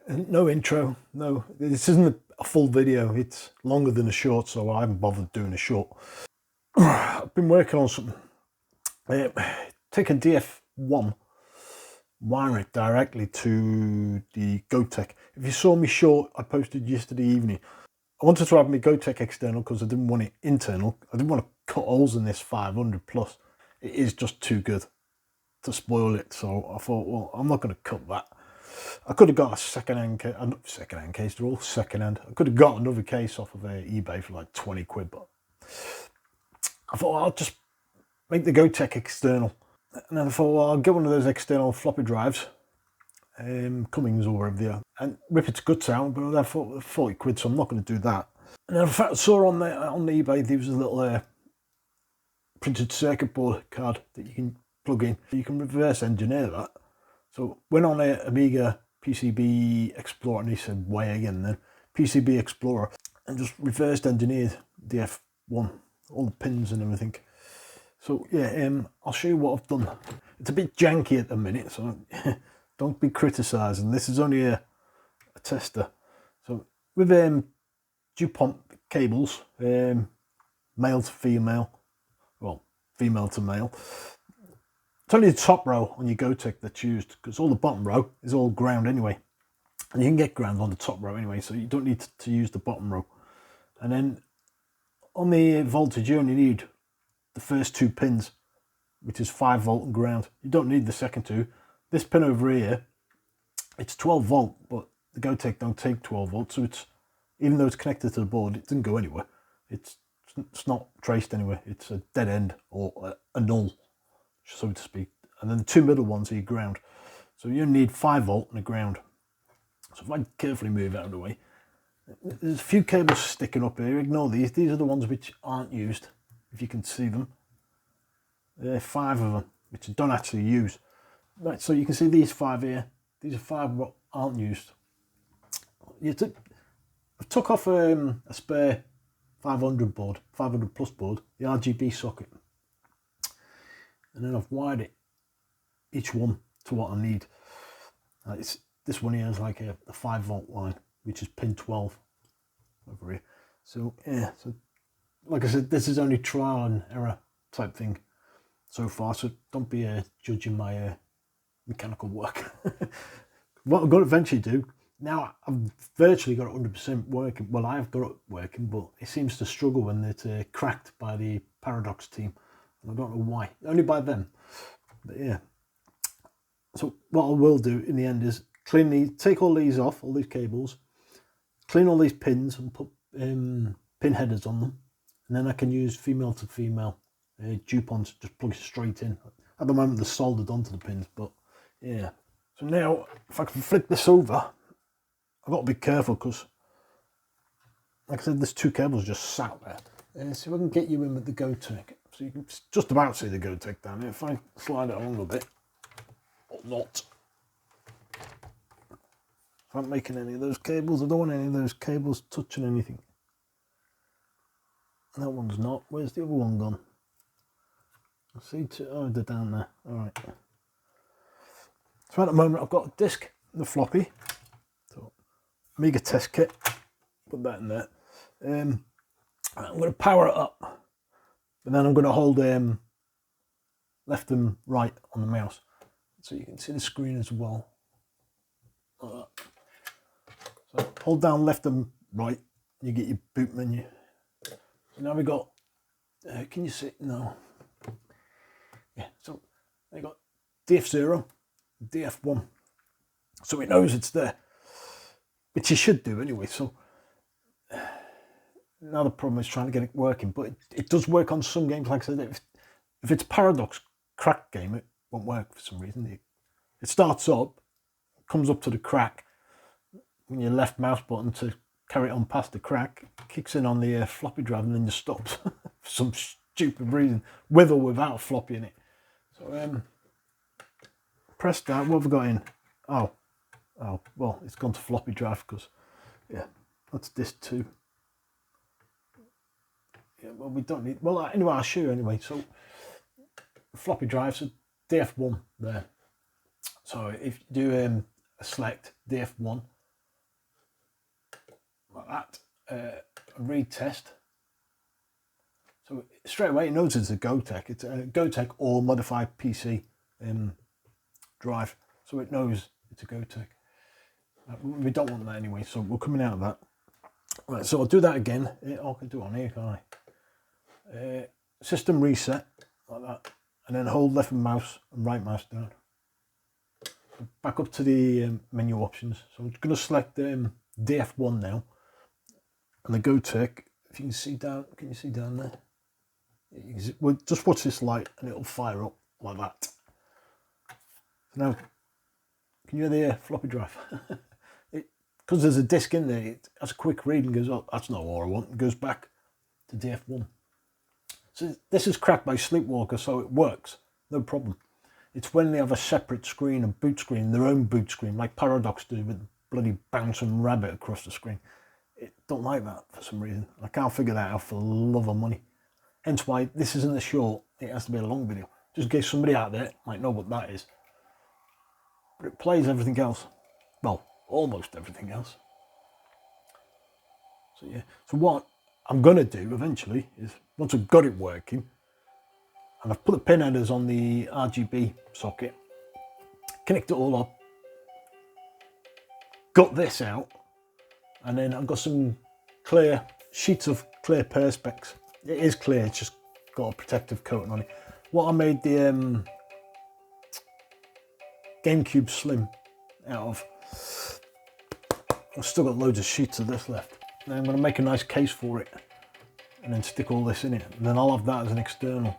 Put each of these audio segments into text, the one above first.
No intro, no, this isn't a full video, it's longer than a short, so I haven't bothered doing a short. I've been working on something. Take a DF1, wire it directly to the Gotek. If you saw me short I posted yesterday evening, I wanted to have my Gotek external because I didn't want it internal. I didn't want to cut holes in this 500 plus. It is just too good to spoil it, so I thought, well, I'm not going to cut that. I could have got a second-hand case, they're all second-hand. I could have got another case off of eBay for like 20 quid, but I thought, well, I'll just make the Gotek external. And then I thought, well, I'll get one of those external floppy drives, Cummings or wherever they are, and rip its guts out, but I thought 40 quid, so I'm not going to do that. And then I saw on eBay there was a little printed circuit board card that you can plug in. You can reverse engineer that. So went on a Amiga PCB Explorer, and he said way again then, PCB Explorer, and just reversed engineered DF1, all the pins and everything. So yeah, I'll show you what I've done. It's a bit janky at the minute, so don't be criticising. This is only a tester. So with DuPont cables, male to female, well, female to male. It's only the top row on your Gotek that's used, because all the bottom row is all ground anyway. And you can get ground on the top row anyway, so you don't need to use the bottom row. And then on the voltage, you only need the first two pins, which is 5 volt and ground. You don't need the second two. This pin over here, it's 12 volt, but the Gotek don't take 12 volt, so it's, even though it's connected to the board, it doesn't go anywhere. It's not traced anywhere. It's a dead end, or a null, so to speak. And then the two middle ones are your ground. So you need 5 volt and a ground. So if I carefully move out of the way, there's a few cables sticking up here. Ignore these. These are the ones which aren't used, if you can see them. There are 5 of them, which I don't actually use. Right, so you can see these 5 here. These are 5 what aren't used. I took off a spare 500 board, 500 plus board, the RGB socket. And then I've wired it, each one to what I need. This one here is like a 5 volt line, which is pin 12 over here. So yeah, so like I said, this is only trial and error type thing so far, so don't be judging my mechanical work. What I'm going to eventually do, now I've virtually got it 100% working. Well, I've got it working, but it seems to struggle when it's cracked by the Paradox team. I don't know why, only by them, but yeah. So what I will do in the end is clean these, take all these off, all these cables, clean all these pins and put pin headers on them, and then I can use female to female DuPont, just plug it straight in. At the moment they're soldered onto the pins, but yeah. So now if I can flip this over, I've got to be careful because, like I said, there's 2 cables just sat there. See if I can get you in with the Gotek. So you can just about see the Gotek down here. If I slide it along a bit, or not. If I'm making any of those cables, I don't want any of those cables touching anything. That one's not. Where's the other one gone? I see 2. Oh, they're down there. Alright. So at the moment I've got a disc and a floppy. So Amiga test kit. Put that in there. I'm going to power it up. And then I'm going to hold left and right on the mouse, so you can see the screen as well. Like that. So hold down left and right, you get your boot menu. So now we got, can you see? No. Yeah, so I got DF0, DF1. So it knows it's there, which you should do anyway. So now the problem is trying to get it working, but it does work on some games. Like I said, if it's Paradox crack game, it won't work for some reason. It starts up, comes up to the crack, and your left mouse button to carry it on past the crack, kicks in on the floppy drive, and then just stops for some stupid reason, with or without a floppy in it. So press that. What have we got in? Oh, well, it's gone to floppy drive because, yeah, that's disc 2. Yeah, well, we don't need, well, anyway, I'll show you anyway. So floppy drives, so DF1 there. So if you do select DF1 like that, retest. So straight away it knows it's a Gotek. It's a Gotek or modified PC drive, so it knows it's a Gotek. We don't want that anyway, so we're coming out of that. Right, so I'll do that again. I can do it on here, can't I? System reset like that, and then hold left mouse and right mouse down. Back up to the menu options. So I'm going to select DF1 now, and the Gotek. If you can see down, can you see down there? Well, just watch this light, and it'll fire up like that. So now, can you hear the floppy drive? Because there's a disc in there, it has a quick read and goes, oh, that's not what I want. It goes back to DF1. So this is cracked by Sleepwalker, so it works, no problem. It's when they have a separate screen, a boot screen, their own boot screen, like Paradox do with the bloody bouncing rabbit across the screen. It don't like that for some reason. I can't figure that out for the love of money. Hence why this isn't a short, it has to be a long video. Just in case somebody out there might know what that is. But it plays everything else. Well, almost everything else. So yeah, so what I'm going to do eventually is, once I've got it working, and I've put the pin headers on the RGB socket, connect it all up, got this out, and then I've got some clear sheets of clear perspex. It is clear, it's just got a protective coating on it. What I made the GameCube Slim out of, I've still got loads of sheets of this left. And I'm going to make a nice case for it and then stick all this in it, and then I'll have that as an external.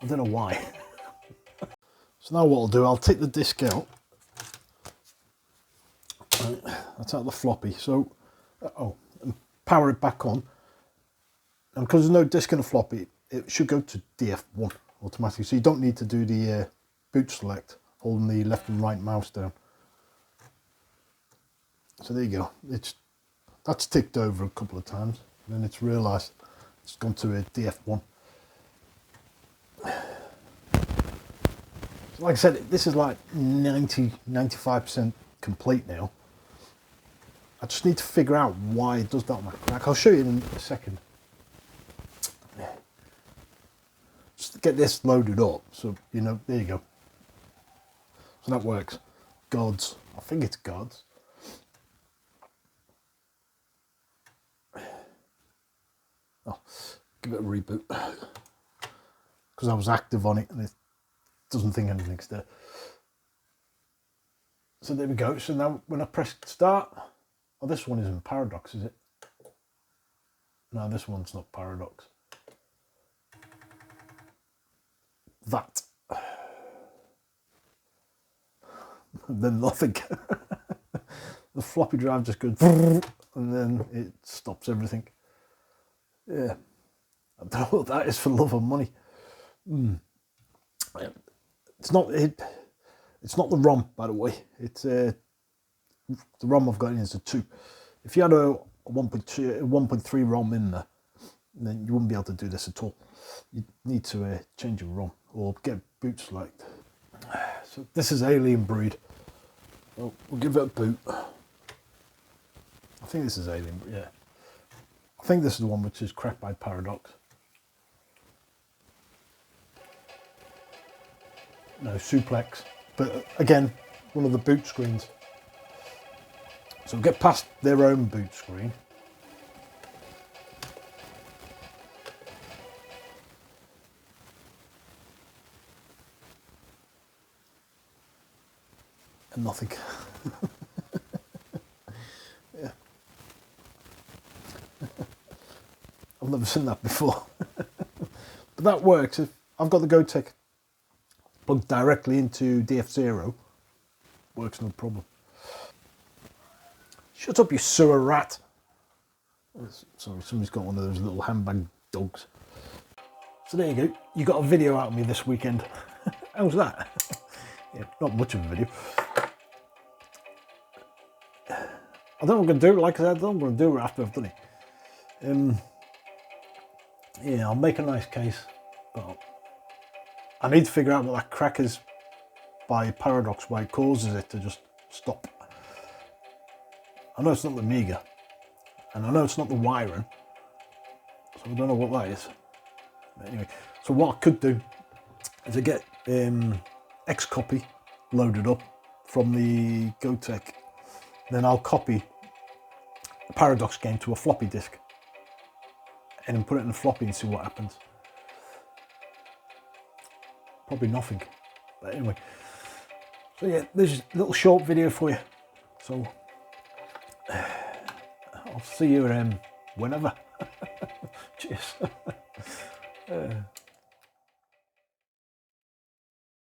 I don't know why. So now what I'll do, I'll take the disc out. Right, that's out the floppy. So, and power it back on. And because there's no disc in the floppy, it should go to DF1 automatically. So you don't need to do the boot select, holding the left and right mouse down. So there you go. That's ticked over a couple of times, and then it's realised it's gone to a DF1. So like I said, this is like 90–95% complete now. I just need to figure out why it does that on my crack. I'll show you in a second. Just to get this loaded up, so you know, there you go. So that works. Gods. I think it's gods. Oh, give it a reboot. Because I was active on it and it doesn't think anything's there. So there we go. So now when I press start, oh, this one isn't Paradox, is it? No, this one's not Paradox. That. Then nothing. The floppy drive just goes and then it stops everything. Yeah, I don't know what that is for love of money. It's not the ROM, by the way. It's the ROM I've got in is a 2. If you had a 1.3 ROM in there, then you wouldn't be able to do this at all. You need to change your ROM or get boot select. So this is Alien Breed. Well, we'll give it a boot. I think this is Alien Breed, yeah. I think this is the one which is cracked by Paradox. No, Suplex. But again, one of the boot screens. So we'll get past their own boot screen. And nothing. Yeah. I've never seen that before. But that works. If I've got the Gotek plugged directly into DF0, works no problem. Shut up, you sewer rat. Sorry, somebody's got one of those little handbag dogs. So there you go. You got a video out of me this weekend. How's that? Yeah, not much of a video. I don't know what I'm going to do. Like I said, I don't know what I'm going to do after I've done it. Yeah, I'll make a nice case, but I need to figure out what that cracker's by a paradox why it causes it to just stop. I know it's not the Amiga, and I know it's not the wiring, so I don't know what that is. But anyway, so what I could do is I get Xcopy loaded up from the Gotek, then I'll copy the Paradox game to a floppy disk and then put it in a floppy and see what happens. Probably nothing, but anyway. So yeah, there's a little short video for you. So I'll see you whenever. Cheers.